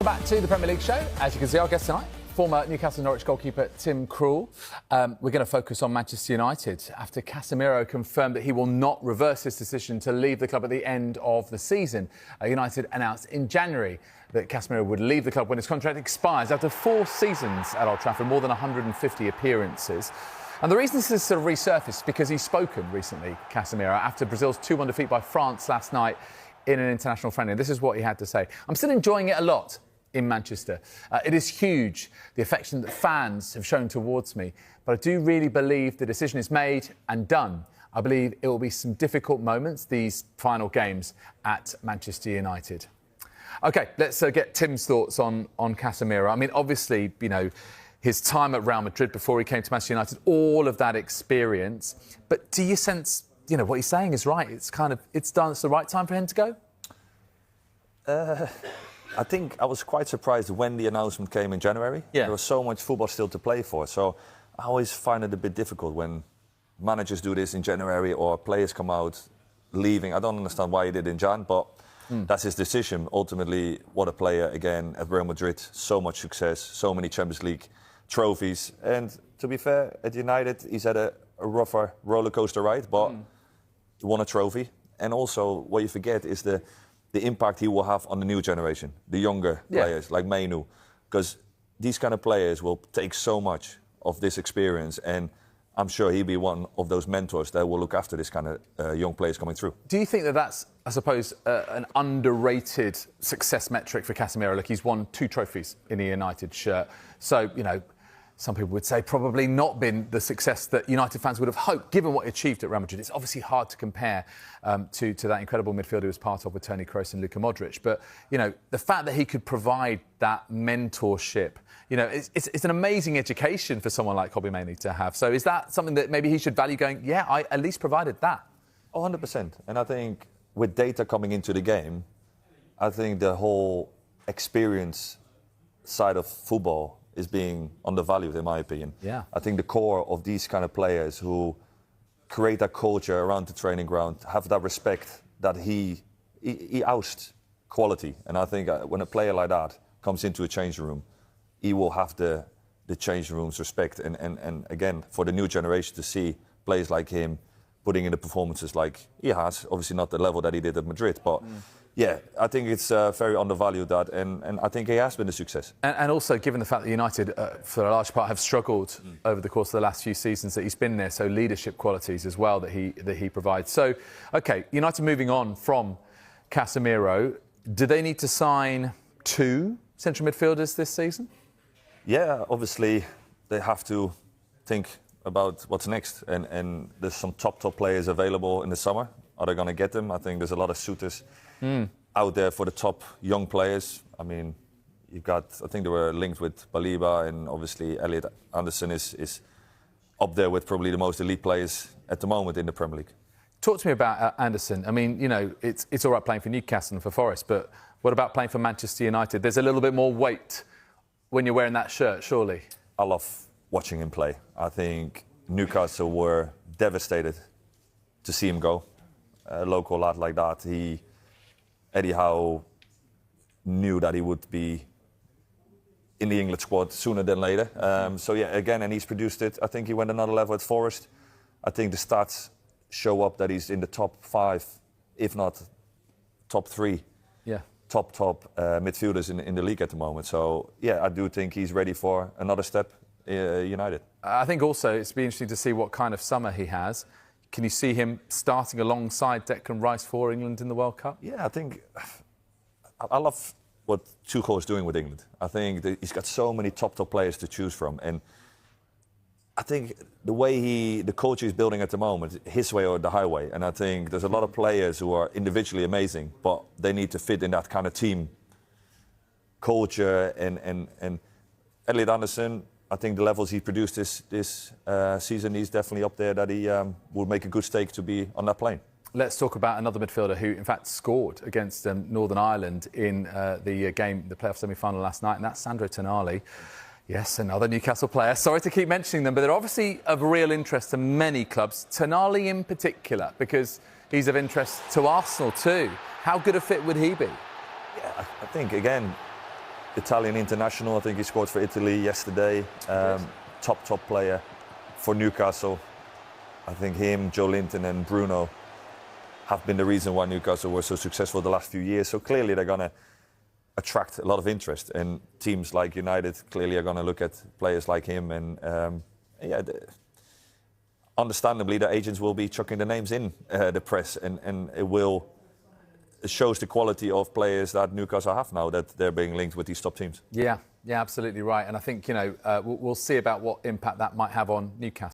back to the Premier League show. As you can see, our guest tonight, former Newcastle Norwich goalkeeper Tim Krul. We're going to focus on Manchester United after Casemiro confirmed that he will not reverse his decision to leave the club at the end of the season. United announced in January that Casemiro would leave the club when his contract expires after 4 seasons at Old Trafford, more than 150 appearances. And the reason this has sort of resurfaced is because he's spoken recently, Casemiro, after Brazil's 2-1 defeat by France last night in an international friendly. This is what he had to say. I'm still enjoying it a lot in Manchester. It is huge, the affection that fans have shown towards me. But I do really believe the decision is made and done. I believe it will be some difficult moments, these final games at Manchester United. OK, let's get Tim's thoughts on Casemiro. I mean, obviously, you know, his time at Real Madrid before he came to Manchester United, all of that experience. But do you sense, you know, what he's saying is right? It's the right time for him to go? I think I was quite surprised when the announcement came in January. Yeah. There was so much football still to play for. So I always find it a bit difficult when managers do this in January or players come out leaving. I don't understand why he did it in Jan, but that's his decision. Ultimately, what a player, again, at Real Madrid. So much success, so many Champions League trophies. And to be fair, at United, he's had a rougher roller coaster ride, but he won a trophy. And also, what you forget is the impact he will have on the new generation, the younger players like Mainu, because these kind of players will take so much of this experience, and I'm sure he'll be one of those mentors that will look after this kind of young players coming through. Do you think that that's, I suppose, an underrated success metric for Casemiro? Like, he's won 2 trophies in a United shirt. So, you know, some people would say probably not been the success that United fans would have hoped, given what he achieved at Real Madrid. It's obviously hard to compare to that incredible midfield he was part of with Toni Kroos and Luka Modric. But, you know, the fact that he could provide that mentorship, you know, it's an amazing education for someone like Kobbie Mainoo to have. So is that something that maybe he should value going, yeah, I at least provided that? 100%. And I think with data coming into the game, I think the whole experience side of football is being undervalued, in my opinion. Yeah. I think the core of these kind of players who create that culture around the training ground, have that respect that he ousts quality. And I think when a player like that comes into a changing room, he will have the changing room's respect. And again, for the new generation to see players like him putting in the performances like he has, obviously not the level that he did at Madrid, but yeah, I think it's very undervalued that, and I think he has been a success. And also, given the fact that United, for a large part, have struggled over the course of the last few seasons that he's been there, so leadership qualities as well that he provides. So, OK, United moving on from Casemiro, do they need to sign 2 central midfielders this season? Yeah, obviously they have to think about what's next, and there's some top players available in the summer. Are they going to get them? I think there's a lot of suitors out there for the top young players. I mean, you've got, I think they were linked with Baliba, and obviously Elliot Anderson is up there with probably the most elite players at the moment in the Premier League. Talk to me about Anderson. I mean, you know, it's all right playing for Newcastle and for Forest, but what about playing for Manchester United? There's a little bit more weight when you're wearing that shirt, surely. I love watching him play. I think Newcastle were devastated to see him go. A local lad like that, Eddie Howe knew that he would be in the England squad sooner than later. So yeah, again, and he's produced it. I think he went another level at Forest. I think the stats show up that he's in the top 5, if not top 3. Yeah. Top midfielders in the league at the moment. So yeah, I do think he's ready for another step. United. I think also it's be interesting to see what kind of summer he has. Can you see him starting alongside Declan Rice for England in the World Cup? Yeah, I think I love what Tuchel is doing with England. I think that he's got so many top players to choose from, and I think the way the coach is building at the moment, his way or the highway. And I think there's a lot of players who are individually amazing, but they need to fit in that kind of team culture. And Elliot Anderson, I think the levels he produced this season, he's definitely up there that he will make a good stake to be on that plane. Let's talk about another midfielder who, in fact, scored against Northern Ireland in the playoff semi-final last night, and that's Sandro Tonali. Yes, another Newcastle player. Sorry to keep mentioning them, but they're obviously of real interest to many clubs, Tonali in particular, because he's of interest to Arsenal too. How good a fit would he be? Yeah, I think, again, Italian international. I think he scored for Italy yesterday. Top player for Newcastle. I think him, Joe Linton and Bruno have been the reason why Newcastle were so successful the last few years. So clearly they're going to attract a lot of interest. And teams like United clearly are going to look at players like him. And understandably, the agents will be chucking the names in the press. And it shows the quality of players that Newcastle have now, that they're being linked with these top teams. Yeah, absolutely right. And I think, we'll see about what impact that might have on Newcastle.